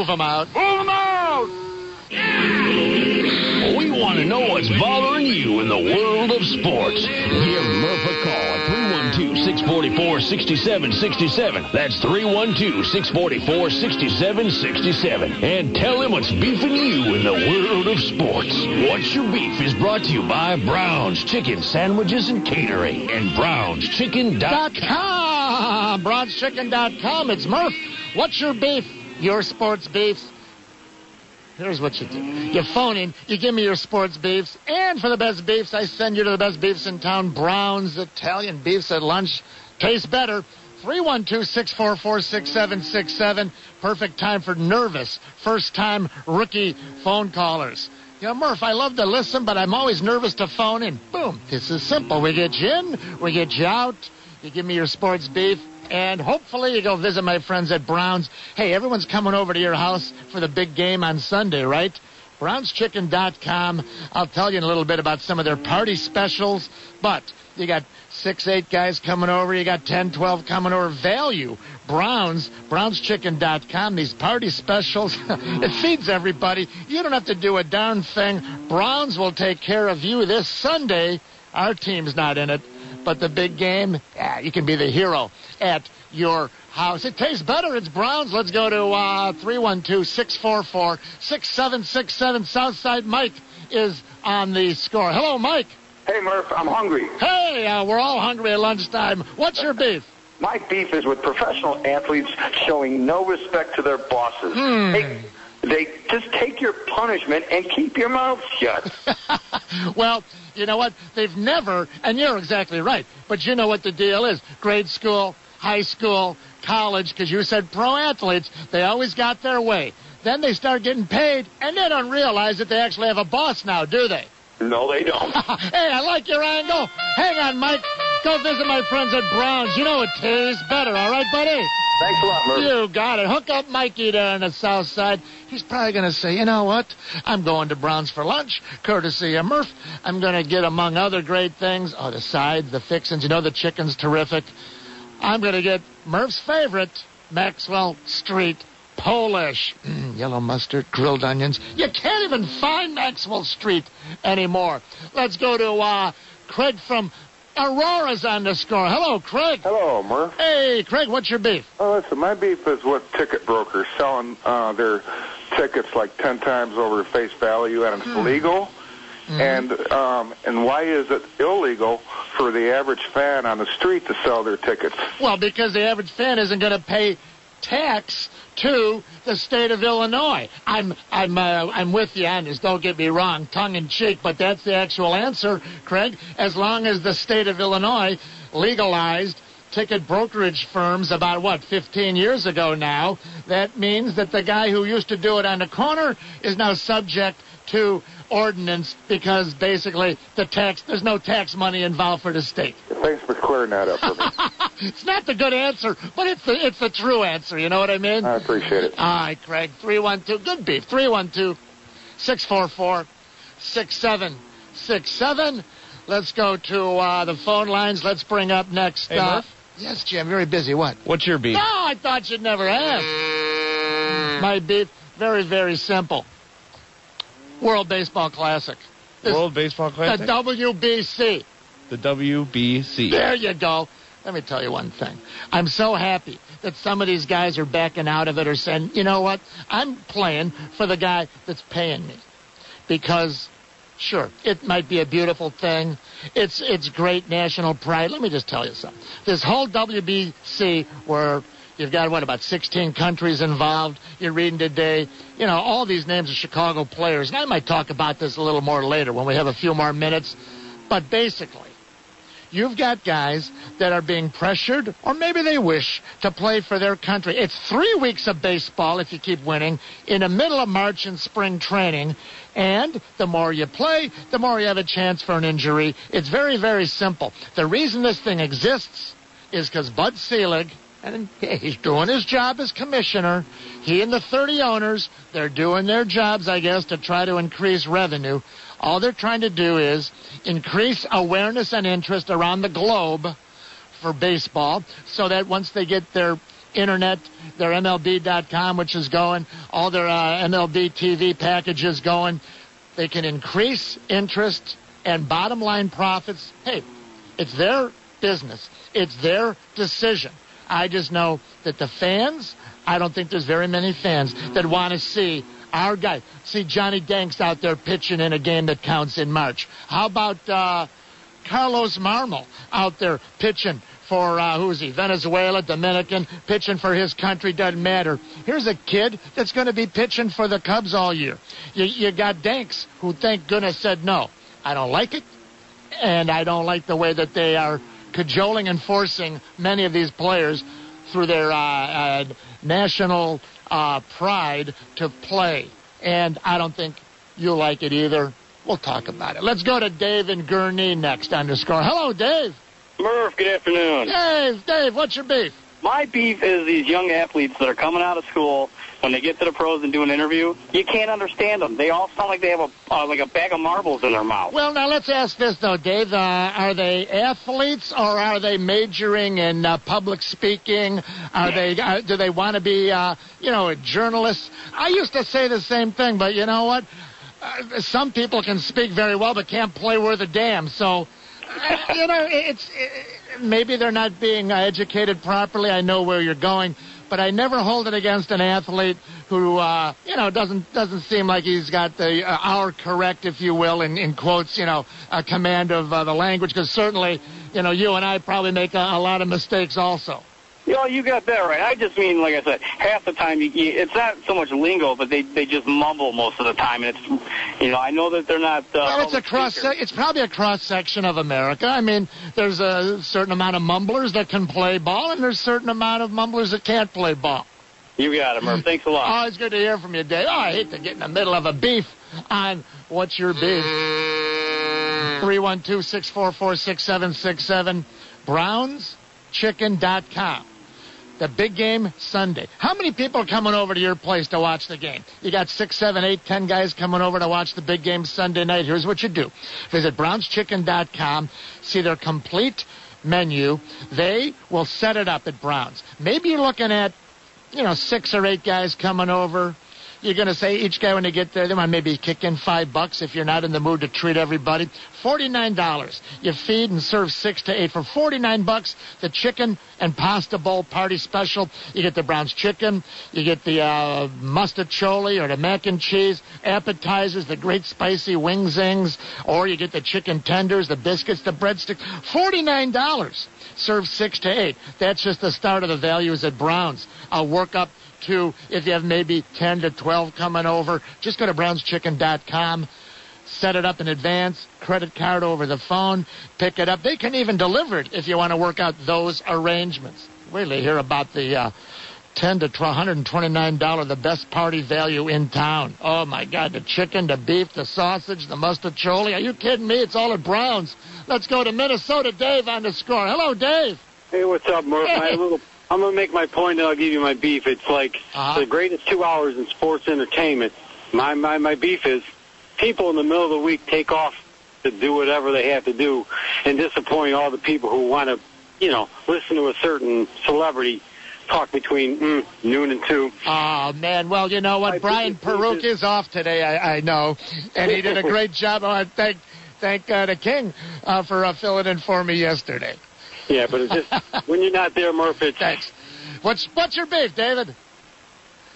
Move them out. Move them out! We want to know what's bothering you in the world of sports. Give Murph a call at 312-644-6767. That's 312-644-6767. And tell him what's beefing you in the world of sports. What's Your Beef is brought to you by Brown's Chicken Sandwiches and Catering and BrownsChicken.com. BrownsChicken.com. It's Murph. What's your beef? Your sports beefs. Here's what you do. You phone in, you give me your sports beefs, and for the best beefs, I send you to the best beefs in town. Brown's Italian Beefs at lunch. Tastes better. 312-644-6767. Perfect time for nervous, first-time rookie phone callers. You know, Murph, I love to listen, but I'm always nervous to phone in. Boom. This is simple. We get you in, we get you out. You give me your sports beef. And hopefully you go visit my friends at Brown's. Hey, everyone's coming over to your house for the big game on Sunday, right? BrownsChicken.com. I'll tell you in a little bit about some of their party specials. But you got 6, 8 guys coming over. You got 10, 12 coming over. Value. BrownsChicken.com. These party specials, it feeds everybody. You don't have to do a darn thing. Browns will take care of you this Sunday. Our team's not in it. But the big game, you can be the hero at your house. It tastes better. It's Browns. Let's go to 312-644-6767. Southside Mike is on the score. Hello, Mike. Hey, Murph, I'm hungry. Hey, we're all hungry at lunchtime. What's your beef? My beef is with professional athletes showing no respect to their bosses. They just take your punishment and keep your mouth shut. Well, you know what? They've never, and you're exactly right, but you know what the deal is. Grade school, high school, college, because you said pro athletes, they always got their way. Then they start getting paid, and they don't realize that they actually have a boss now, do they? No, they don't. Hey, I like your angle. Hang on, Mike. Go visit my friends at Brown's. You know it tastes better, all right, buddy? Thanks a lot, Murph. You got it. Hook up Mikey there on the south side. He's probably going to say, you know what? I'm going to Brown's for lunch, courtesy of Murph. I'm going to get, among other great things, the sides, the fixings. You know the chicken's terrific. I'm going to get Murph's favorite, Maxwell Street Polish. Yellow mustard, grilled onions. You can't even find Maxwell Street anymore. Let's go to Craig from Aurora's on the score. Hello, Craig. Hello, Murph. Hey, Craig, what's your beef? Oh, listen, my beef is with ticket brokers selling their tickets like 10 times over face value, and it's illegal. And why is it illegal for the average fan on the street to sell their tickets? Well, because the average fan isn't going to pay tax to the state of Illinois. I'm with you on this. Don't get me wrong, tongue in cheek, but that's the actual answer, Craig. As long as the state of Illinois legalized ticket brokerage firms about 15 years ago now, that means that the guy who used to do it on the corner is now subject to ordinance because basically there's no tax money involved for the state. Thanks for clearing that up for me. It's not the good answer, but it's the true answer. You know what I mean? I appreciate it. All right, Craig. 312, good beef. 312-644-6767. Let's go to the phone lines. Let's bring up next. Hey, Murph? Yes, Jim. Very busy. What? What's your beef? No, I thought you'd never ask. My beef, very, very simple. World Baseball Classic. World Baseball Classic? The WBC. The WBC. There you go. Let me tell you one thing. I'm so happy that some of these guys are backing out of it or saying, you know what, I'm playing for the guy that's paying me. Because, sure, it might be a beautiful thing. It's great national pride. Let me just tell you something. This whole WBC where you've got, about 16 countries involved. You're reading today, all these names of Chicago players. And I might talk about this a little more later when we have a few more minutes. But basically, you've got guys that are being pressured, or maybe they wish to play for their country. It's 3 weeks of baseball, if you keep winning, in the middle of March in spring training. And the more you play, the more you have a chance for an injury. It's very, very simple. The reason this thing exists is because Bud Selig, and he's doing his job as commissioner. He and the 30 owners, they're doing their jobs, I guess, to try to increase revenue. All they're trying to do is increase awareness and interest around the globe for baseball so that once they get their internet, their MLB.com, which is going, all their MLB TV packages going. They can increase interest and bottom line profits. Hey, it's their business. It's their decision. I just know that the fans, I don't think there's very many fans that want to see our guy. See Johnny Danks out there pitching in a game that counts in March. How about Carlos Marmol out there pitching for, who is he, Venezuela, Dominican, pitching for his country, doesn't matter. Here's a kid that's going to be pitching for the Cubs all year. You got Danks, who thank goodness said no. I don't like it, and I don't like the way that they are cajoling and forcing many of these players through their national pride to play. And I don't think you like it either. We'll talk about it. Let's go to Dave in Gurnee next on the Score. Hello, Dave. Murph, good afternoon. Dave, what's your beef? My beef is these young athletes that are coming out of school. When they get to the pros and do an interview, you can't understand them. They all sound like they have a bag of marbles in their mouth. Well, now let's ask this, though, Dave. Are they athletes or are they majoring in public speaking? Do they want to be, journalists? I used to say the same thing, but you know what? Some people can speak very well but can't play worth a damn. So, maybe they're not being educated properly. I know where you're going. But I never hold it against an athlete who, doesn't seem like he's got the our correct, if you will, in quotes, a command of the language. Because certainly, you and I probably make a lot of mistakes also. You got that right. I just mean, like I said, half the time it's not so much lingo, but they just mumble most of the time, and it's, I know that they're not. Well, it's probably a cross section of America. I mean, there's a certain amount of mumblers that can play ball, and there's a certain amount of mumblers that can't play ball. You got it, Murph. Thanks a lot. Always good to hear from you, Dave. I hate to get in the middle of a beef on what's your beef. 312-644-6767. BrownsChicken.com. The big game Sunday. How many people are coming over to your place to watch the game? You got 6, 7, 8, 10 guys coming over to watch the big game Sunday night. Here's what you do. Visit BrownsChicken.com. See their complete menu. They will set it up at Browns. Maybe you're looking at, 6 or 8 guys coming over. You're going to say each guy when they get there, they might maybe kick in $5 if you're not in the mood to treat everybody. $49. You feed and serve 6 to 8 for $49. The chicken and pasta bowl party special. You get the Browns chicken. You get the mustacholi or the mac and cheese appetizers, the great spicy wing zings, or you get the chicken tenders, the biscuits, the breadsticks. $49. Serve 6 to 8. That's just the start of the values at Browns. I'll work up to, if you have maybe 10 to 12 coming over, just go to brownschicken.com, set it up in advance, credit card over the phone, pick it up. They can even deliver it if you want to work out those arrangements. Wait till you hear about the $10 to $129, the best party value in town. Oh, my God, the chicken, the beef, the sausage, the mustacholi. Are you kidding me? It's all at Browns. Let's go to Minnesota. Dave on the Score. Hello, Dave. Hey, what's up, Murph? Hey. I'm going to make my point, and I'll give you my beef. It's like the greatest 2 hours in sports entertainment. My beef is people in the middle of the week take off to do whatever they have to do and disappoint all the people who want to, listen to a certain celebrity talk between noon and 2. Oh, man. Well, you know what? Brian Peruk is off today, I know, and he did a great job. I want to thank the King for filling in for me yesterday. Yeah, but it's just when you're not there, Murph, it's... Thanks. What's your beef, David?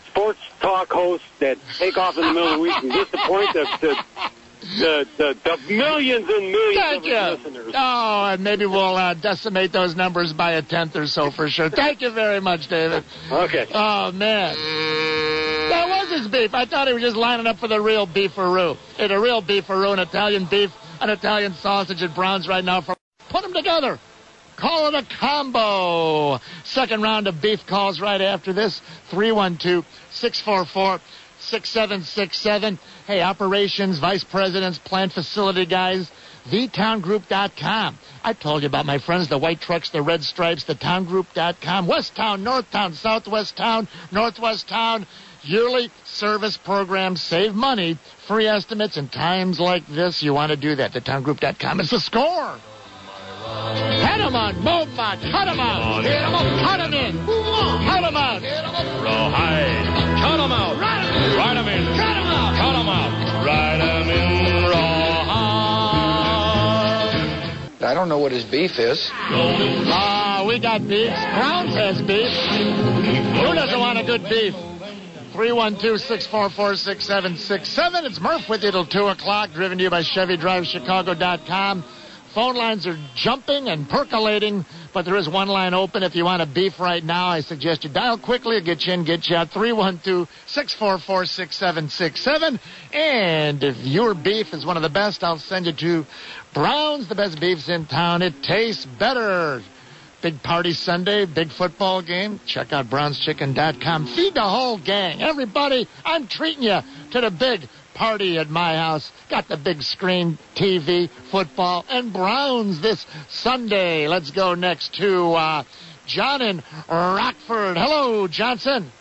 Sports talk hosts that take off in the middle of the week and disappoint the millions and millions of listeners. Oh, and maybe we'll decimate those numbers by a 10th or so for sure. Thank you very much, David. Okay. Oh, man. That was his beef. I thought he was just lining up for the real beefaroo. Hey, the real beefaroo, an Italian beef, an Italian sausage at Browns right now. Put them together. Call it a combo. Second round of beef calls right after this. 312-644-6767. Hey, operations, vice presidents, plant facility guys, thetowngroup.com. I told you about my friends, the white trucks, the red stripes, thetowngroup.com. West Town, North Town, Southwest Town, Northwest Town. Yearly service programs save money. Free estimates in times like this. You want to do that. Thetowngroup.com. It's the Score. Cut him on, Beaumont, cut him out. Cut him in. Cut him I don't know what his beef is. We got beef. Browns has beef. Who doesn't want a good beef? 312-644-6767. It's Murph with you till 2 o'clock, driven to you by ChevyDriveChicago.com. Phone lines are jumping and percolating, but there is one line open. If you want a beef right now, I suggest you dial quickly. It'll get you in, get you out. 312-644-6767. And if your beef is one of the best, I'll send you to Brown's, the best beefs in town. It tastes better. Big party Sunday, big football game. Check out brownschicken.com. Feed the whole gang. Everybody, I'm treating you to the big party at my house. Got the big screen, TV, football, and Browns this Sunday. Let's go next to John in Rockford. Hello, Johnson.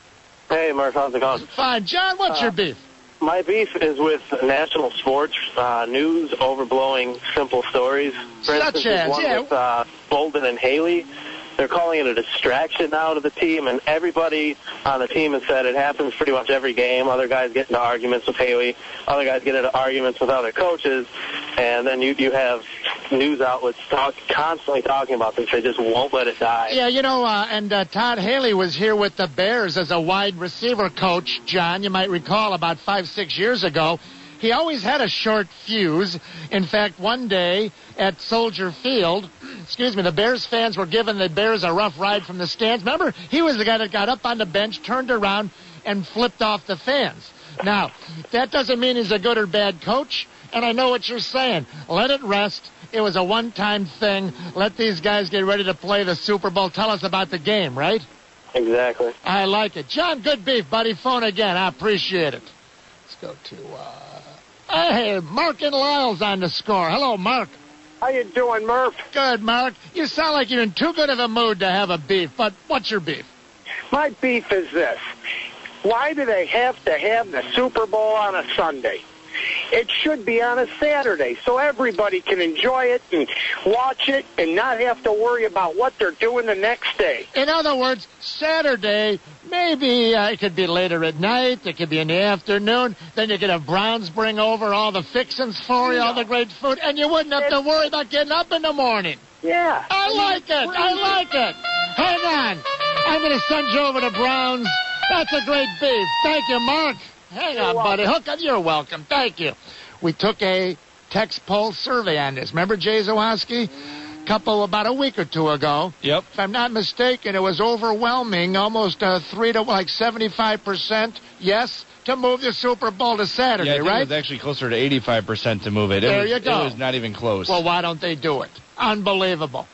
Hey, Murph, how's it going? Fine. John, what's your beef? My beef is with national sports news overblowing simple stories. For instance, there's one with Bolden and Haley. They're calling it a distraction now to the team, and everybody on the team has said it happens pretty much every game. Other guys get into arguments with Haley. Other guys get into arguments with other coaches. And then you have news outlets constantly talking about this. They just won't let it die. Yeah, and Todd Haley was here with the Bears as a wide receiver coach, John. You might recall about 5-6 years ago. He always had a short fuse. In fact, one day at Soldier Field, the Bears fans were giving the Bears a rough ride from the stands. Remember, he was the guy that got up on the bench, turned around, and flipped off the fans. Now, that doesn't mean he's a good or bad coach, and I know what you're saying. Let it rest. It was a one-time thing. Let these guys get ready to play the Super Bowl. Tell us about the game, right? Exactly. I like it. John, good beef, buddy. Phone again. I appreciate it. Let's go to... Hey, Mark and Lyle's on the score. Hello, Mark. How you doing, Murph? Good, Mark. You sound like you're in too good of a mood to have a beef, but what's your beef? My beef is this. Why do they have to have the Super Bowl on a Sunday? It should be on a Saturday so everybody can enjoy it and watch it and not have to worry about what they're doing the next day. In other words, Saturday, maybe it could be later at night. It could be in the afternoon. Then you could have Browns bring over all the fixings for you, all the great food, and you wouldn't have to worry about getting up in the morning. Yeah. I like it. I like it. Hang on. I'm going to send you over to Browns. That's a great beef. Thank you, Mark. Hang on, buddy. Hook up. You're welcome. Thank you. We took a text poll survey on this. Remember Jay Zawoski? About a week or two ago. Yep. If I'm not mistaken, it was overwhelming, almost 75% yes to move the Super Bowl to Saturday, I think right? it was actually closer to 85% to move it. You go. It was not even close. Well, why don't they do it? Unbelievable.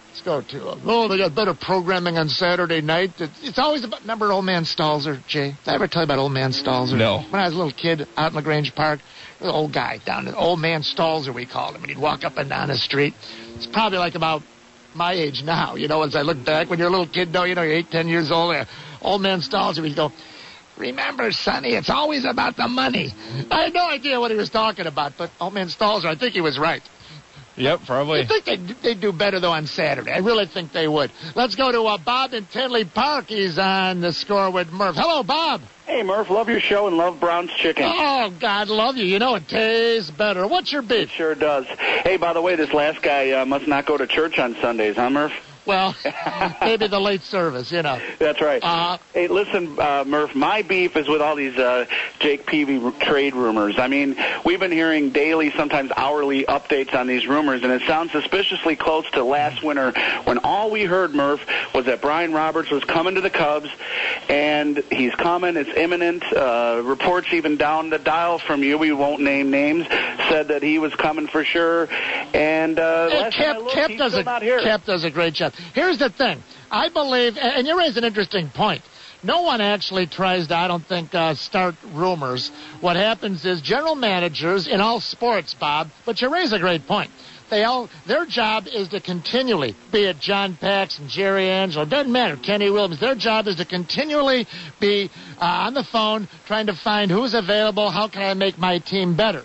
Let's go to they got better programming on Saturday night. It's always about, remember Old Man Stalzer, Jay? Did I ever tell you about Old Man Stalzer? No. When I was a little kid out in LaGrange Park, the old guy down there, Old Man Stalzer we called him, and he'd walk up and down the street. It's probably like about my age now, as I look back. When you're a little kid, you're 8, 10 years old, Old Man Stalzer, he'd go, remember, Sonny, it's always about the money. I had no idea what he was talking about, but Old Man Stalzer, I think he was right. Yep, probably. I think they'd do better, though, on Saturday. I really think they would. Let's go to Bob in Tinley Park. He's on the score with Murph. Hello, Bob. Hey, Murph, love your show and love Brown's Chicken. Oh, God, love you. It tastes better. What's your beef? It sure does. Hey, by the way, this last guy must not go to church on Sundays, huh, Murph? Well, maybe the late service, That's right. Hey, listen, Murph, my beef is with all these Jake Peavy trade rumors. I mean, we've been hearing daily, sometimes hourly updates on these rumors, and it sounds suspiciously close to last winter when all we heard, Murph, was that Brian Roberts was coming to the Cubs, and he's coming. It's imminent. Reports even down the dial from you, we won't name names, said that he was coming for sure. And Cap does a great job. Here's the thing. I believe, and you raise an interesting point. No one actually tries to, I don't think, start rumors. What happens is general managers in all sports, Bob, but you raise a great point. Their job is to continually, be it John Paxson, Jerry Angelo, doesn't matter, Kenny Williams, their job is to continually be on the phone trying to find who's available, how can I make my team better.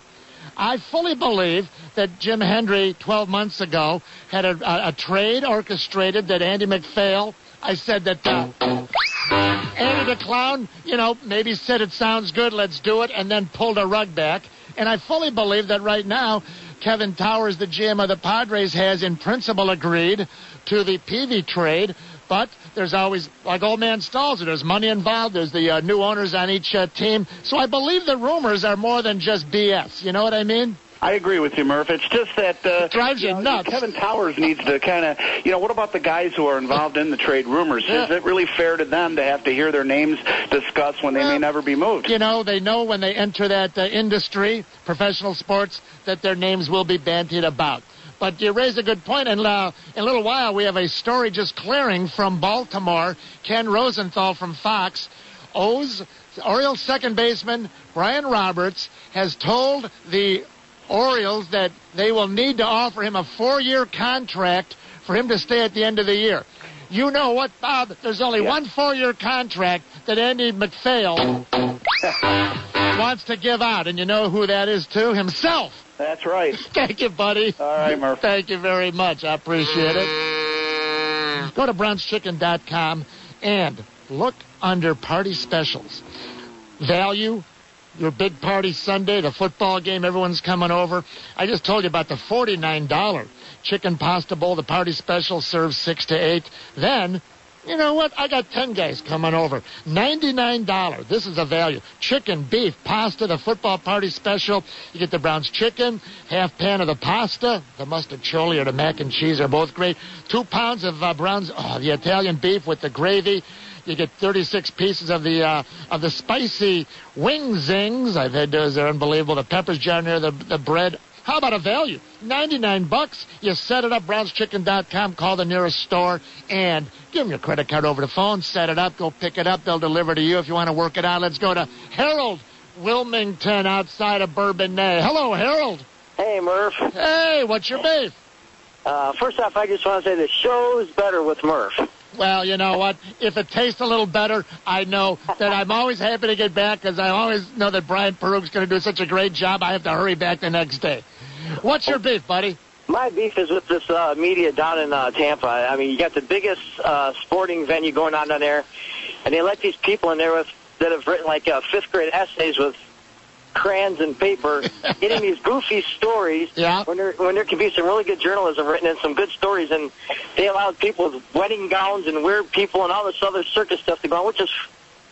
I fully believe that Jim Hendry 12 months ago had a trade orchestrated that Andy McPhail, I said that Andy the Clown, maybe said it sounds good, let's do it, and then pulled a rug back. And I fully believe that right now Kevin Towers, the GM of the Padres, has in principle agreed to the Peavy trade. But there's always, like Old Man Stalzer, there's money involved. There's the new owners on each team. So I believe the rumors are more than just BS. You know what I mean? I agree with you, Murph. It's just that it drives you nuts. Kevin Towers needs to kind of, what about the guys who are involved in the trade rumors? Is it really fair to them to have to hear their names discussed when they may never be moved? They know when they enter that industry, professional sports, that their names will be bandied about. But you raise a good point, and in a little while we have a story just clearing from Baltimore. Ken Rosenthal from Fox, Orioles second baseman Brian Roberts has told the Orioles that they will need to offer him a 4-year contract for him to stay at the end of the year. You know what, Bob? There's only one 4-year contract that Andy McPhail wants to give out, and you know who that is, too? Himself. That's right. Thank you, buddy. All right, Murph. Thank you very much. I appreciate it. Go to BrownsChicken.com and look under party specials. Value, your big party Sunday, the football game, everyone's coming over. I just told you about the $49 chicken pasta bowl. The party special serves 6 to 8. Then, you know what? I got 10 guys coming over. $99. This is a value. Chicken, beef, pasta, the football party special. You get the Brown's chicken, half pan of the pasta, the mustard chili or the mac and cheese are both great. 2 pounds of Brown's, the Italian beef with the gravy. You get 36 pieces of the spicy wing zings. I've had those. They're unbelievable. The peppers down there, the bread. How about a value? $99. You set it up, BrownsChicken.com. Call the nearest store and give them your credit card over the phone. Set it up. Go pick it up. They'll deliver to you if you want to work it out. Let's go to Harold Wilmington outside of Bourbonnais. Hello, Harold. Hey, Murph. Hey, what's your beef? First off, I just want to say the show's better with Murph. Well, you know what? If it tastes a little better, I know that I'm always happy to get back because I always know that Brian Peruk's going to do such a great job. I have to hurry back the next day. What's your beef, buddy? My beef is with this media down in Tampa. I mean, you got the biggest sporting venue going on down there, and they let these people in there that have written like 5th-grade essays with crayons and paper, getting these goofy stories when there can be some really good journalism written and some good stories, and they allowed people with wedding gowns and weird people and all this other circus stuff to go on, which is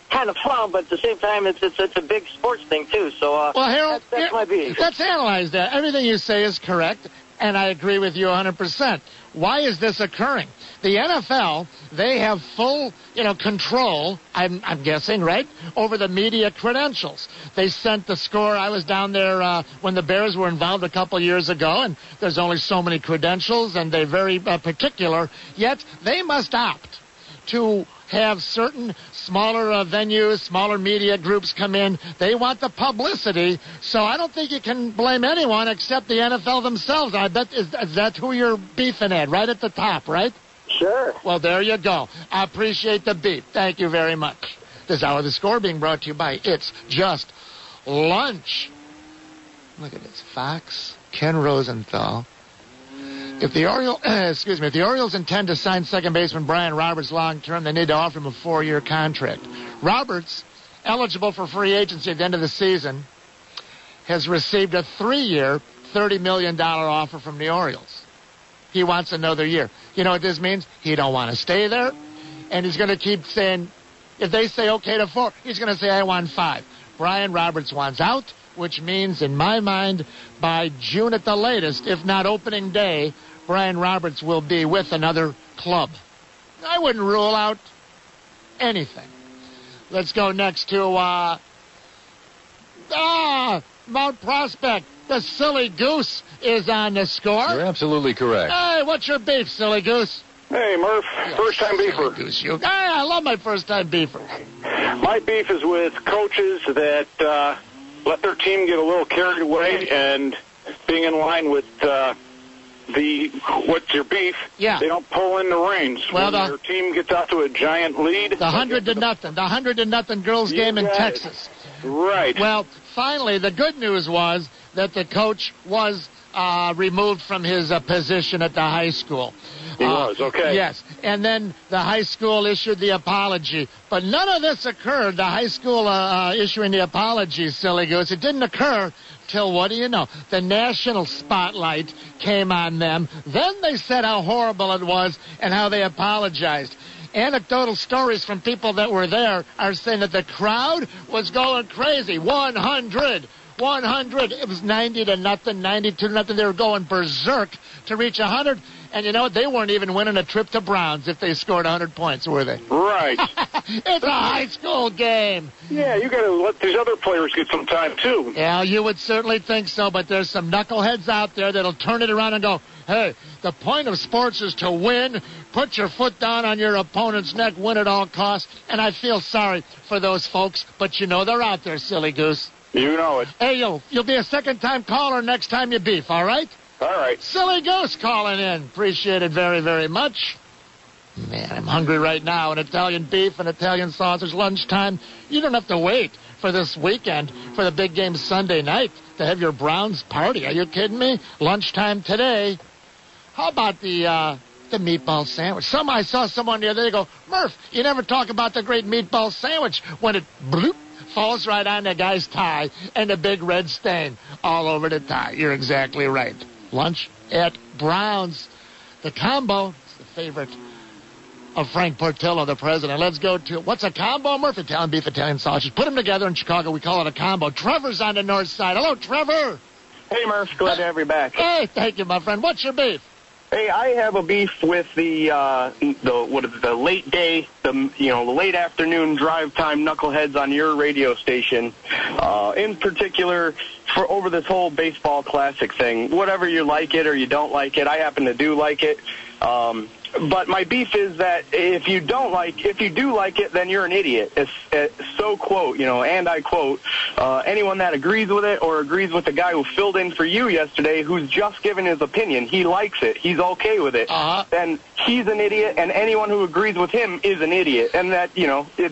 kind of fun, but at the same time, it's a big sports thing, too. So, well, Harold, that's my beef. Let's analyze that. Everything you say is correct, and I agree with you 100%. Why is this occurring? The NFL, they have full, control, I'm guessing, right, over the media credentials. They sent the score. I was down there when the Bears were involved a couple years ago, and there's only so many credentials, and they're very particular. Yet they must opt to have certain smaller venues, smaller media groups come in. They want the publicity, so I don't think you can blame anyone except the NFL themselves. I bet is that who you're beefing at, right at the top, right? Sure. Well, there you go. I appreciate the beef. Thank you very much. This hour of the score being brought to you by It's Just Lunch. Look at this. Fox, Ken Rosenthal. If the Orioles intend to sign second baseman Brian Roberts long term, they need to offer him a 4-year contract. Roberts, eligible for free agency at the end of the season, has received a 3-year, $30 million offer from the Orioles. He wants another year. You know what this means? He don't want to stay there, and he's going to keep saying, if they say okay to 4, he's going to say, I want 5. Brian Roberts wants out, which means, in my mind, by June at the latest, if not opening day, Brian Roberts will be with another club. I wouldn't rule out anything. Let's go next to Mount Prospect. The Silly Goose is on the score. You're absolutely correct. Hey, what's your beef, Silly Goose? Hey, Murph. First-time beefer. Goose, hey, I love my first-time beefer. My beef is with coaches that let their team get a little carried away and being in line with what's your beef? Yeah. They don't pull in the reins. Well, when their team gets out to a giant lead. The 100-0 girls game in Texas. Right. Well, finally, the good news was that the coach was removed from his position at the high school. He was, okay. Yes, and then the high school issued the apology. But none of this occurred, the high school issuing the apology, silly goose. It didn't occur till, what do you know, the national spotlight came on them. Then they said how horrible it was and how they apologized. Anecdotal stories from people that were there are saying that the crowd was going crazy. 100. It was 90-0, 92-0. They were going berserk to reach 100. And you know what? They weren't even winning a trip to Browns if they scored 100 points, were they? Right. It's a high school game. Yeah, you got to let these other players get some time, too. Yeah, you would certainly think so, but there's some knuckleheads out there that'll turn it around and go, hey, the point of sports is to win. Put your foot down on your opponent's neck, win at all costs. And I feel sorry for those folks, but you know they're out there, silly goose. You know it. Hey, you'll be a second-time caller next time you beef, all right? All right. Silly Goose calling in. Appreciate it very, very much. Man, I'm hungry right now. An Italian beef, an Italian sausage, lunchtime. You don't have to wait for this weekend, for the big game Sunday night, to have your Browns party. Are you kidding me? Lunchtime today. How about the meatball sandwich? I saw someone the other day go, Murph, you never talk about the great meatball sandwich when it bloop, falls right on the guy's tie and a big red stain all over the tie. You're exactly right. Lunch at Brown's. The combo is the favorite of Frank Portillo, the president. Let's go to, what's a combo, Murph? Italian beef, Italian sausage. Put them together in Chicago. We call it a combo. Trevor's on the north side. Hello, Trevor. Hey, Murph. Glad to have you back. Hey, thank you, my friend. What's your beef? Hey, I have a beef with the late day, the late afternoon drive time knuckleheads on your radio station. In particular, for over this whole baseball classic thing. Whatever you like it or you don't like it, I happen to do like it. But my beef is that if you do like it, then you're an idiot. So quote, and I quote, anyone that agrees with it or agrees with the guy who filled in for you yesterday who's just given his opinion, he likes it, he's okay with it, then he's an idiot, and anyone who agrees with him is an idiot. And that,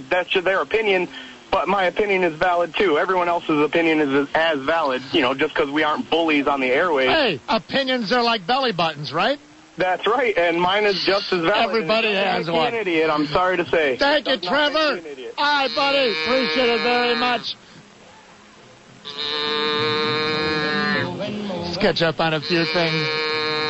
that's their opinion, but my opinion is valid too. Everyone else's opinion is as valid, just because we aren't bullies on the airwaves. Hey, opinions are like belly buttons, right? That's right, and mine is just as valid. Everybody has one. An idiot, I'm sorry to say. Thank you, Trevor. All right, buddy. Appreciate it very much. Let's catch up on a few things.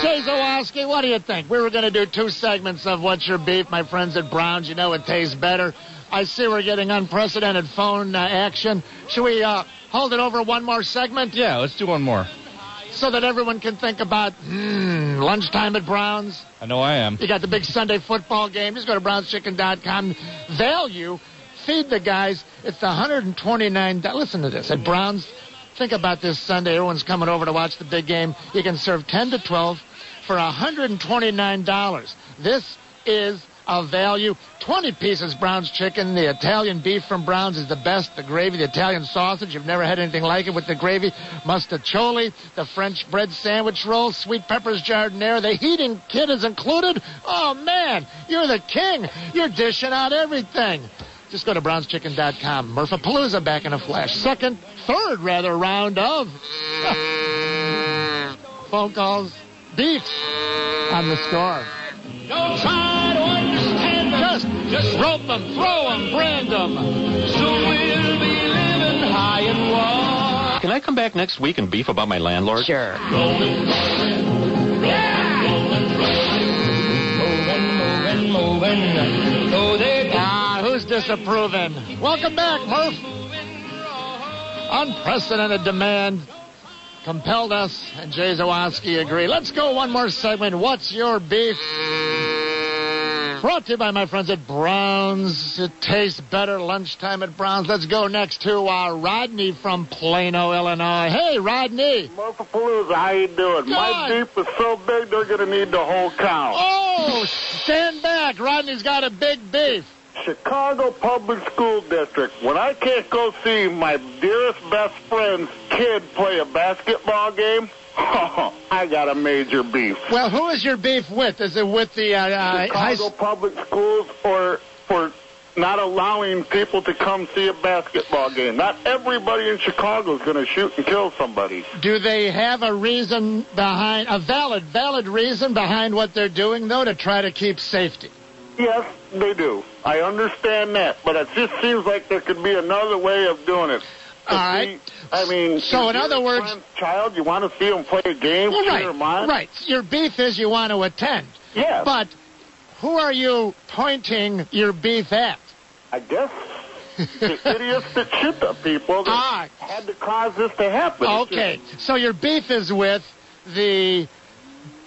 Jay Zawoski, what do you think? We were going to do 2 segments of What's Your Beef, my friends at Browns. You know it tastes better. I see we're getting unprecedented phone action. Should we hold it over one more segment? Yeah, let's do one more. So that everyone can think about lunchtime at Browns. I know I am. You got the big Sunday football game. Just go to brownschicken.com. Value, feed the guys. It's $129. Listen to this. At Browns, think about this Sunday. Everyone's coming over to watch the big game. You can serve 10 to 12 for $129. This is a value. 20 pieces Brown's chicken. The Italian beef from Brown's is the best. The gravy, the Italian sausage. You've never had anything like it with the gravy. Mustacholi, the French bread sandwich roll, sweet peppers jardinere. The heating kit is included. Oh, man, you're the king. You're dishing out everything. Just go to brownschicken.com. Murphapalooza back in a flash. Third round of phone calls. Beef on the score. Don't try to understand them. Just rope them, throw them, brand them. So we'll be living high and wild. Can I come back next week and beef about my landlord? Sure. Who's disapproving? Welcome back, Murph. Unprecedented demand compelled us, and Jay Zawoski agree. Let's go one more segment. What's your beef? Brought to you by my friends at Brown's. It tastes better lunchtime at Brown's. Let's go next to Rodney from Plano, Illinois. Hey, Rodney. Murphapalooza, how you doing? Good. My beef is so big they're going to need the whole cow. Oh, stand back. Rodney's got a big beef. Chicago Public School District. When I can't go see my dearest best friend's kid play a basketball game, I got a major beef. Well, who is your beef with? Is it with the Chicago Public Schools, or for not allowing people to come see a basketball game? Not everybody in Chicago is going to shoot and kill somebody. Do they have a reason behind, a valid reason behind what they're doing, though, to try to keep safety? Yes, they do. I understand that, but it just seems like there could be another way of doing it. All right. I mean, so in other words, child, you want to see him play a game? Well, right. Your beef is you want to attend. Yes. But who are you pointing your beef at? I guess the idiots that shoot the people that had to cause this to happen. Okay. So your beef is with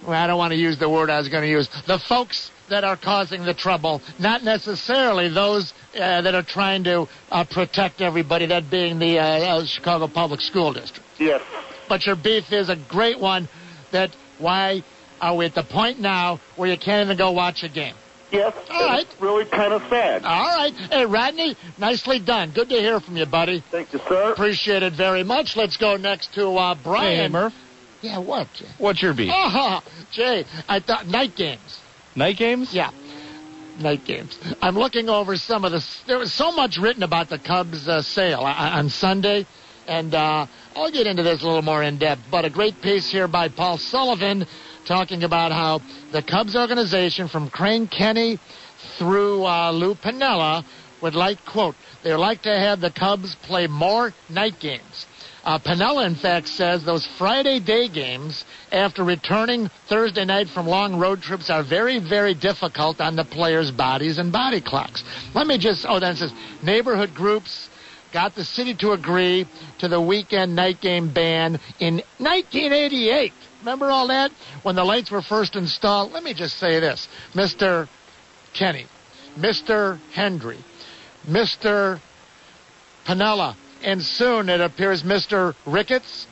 I don't want to use the word I was going to use, the folks that are causing the trouble, not necessarily those that are trying to protect everybody, that being the Chicago Public School District. Yes. But your beef is a great one. Why are we at the point now where you can't even go watch a game? Yes. All right. It's really kind of sad. All right. Hey, Rodney, nicely done. Good to hear from you, buddy. Thank you, sir. Appreciate it very much. Let's go next to Brian. Hey, Murph. Yeah, what, Jay? What's your beef? Jay, I thought night games. Night games? Yeah, night games. I'm looking over some of there was so much written about the Cubs sale on Sunday, and I'll get into this a little more in depth, but a great piece here by Paul Sullivan talking about how the Cubs organization from Crane Kenny through Lou Piniella would like, quote, they would like to have the Cubs play more night games. Piniella, in fact, says those Friday day games after returning Thursday night from long road trips are very, very difficult on the players' bodies and body clocks. Let me just, then it says neighborhood groups got the city to agree to the weekend night game ban in 1988. Remember all that? When the lights were first installed? Let me just say this. Mr. Kenny, Mr. Hendry, Mr. Piniella, and soon, it appears, Mr. Ricketts,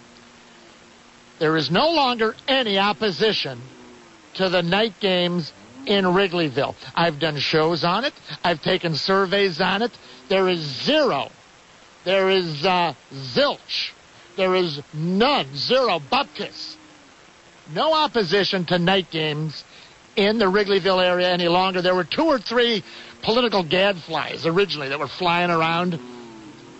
there is no longer any opposition to the night games in Wrigleyville. I've done shows on it. I've taken surveys on it. There is zero. There is zilch. There is none. Zero. Bupkis. No opposition to night games in the Wrigleyville area any longer. There were 2 or 3 political gadflies originally that were flying around.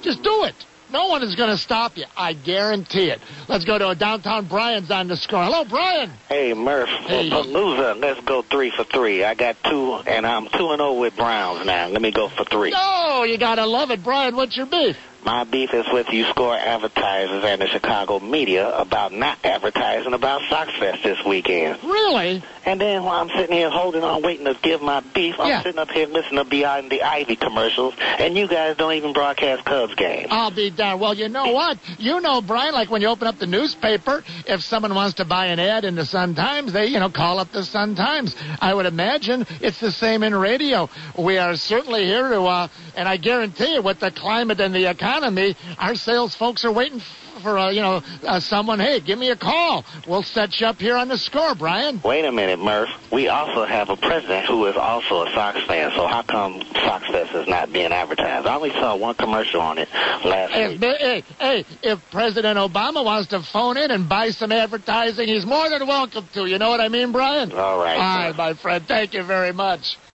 Just do it. No one is going to stop you. I guarantee it. Let's go to downtown. Brian's on the score. Hello, Brian. Hey, Murph. Hey. Palooza, let's go 3 for 3. I got 2, and I'm 2-0 with Browns now. Let me go for 3. Oh, you got to love it. Brian, what's your beef? My beef is with you score advertisers and the Chicago media about not advertising about Sox Fest this weekend. Really? And then while I'm sitting here holding on, waiting to give my beef, I'm sitting up here listening to Beyond the Ivy commercials, and you guys don't even broadcast Cubs games. I'll be darned. Well, you know what? You know, Brian, like when you open up the newspaper, if someone wants to buy an ad in the Sun-Times, they, call up the Sun-Times. I would imagine it's the same in radio. We are certainly here to, and I guarantee you, with the climate and the economy, our sales folks are waiting for, someone, hey, give me a call. We'll set you up here on the score, Brian. Wait a minute, Murph. We also have a president who is also a Sox fan, so how come Sox Fest is not being advertised? I only saw one commercial on it last week. Hey, if President Obama wants to phone in and buy some advertising, he's more than welcome to. You know what I mean, Brian? All right. All right, my friend. Thank you very much.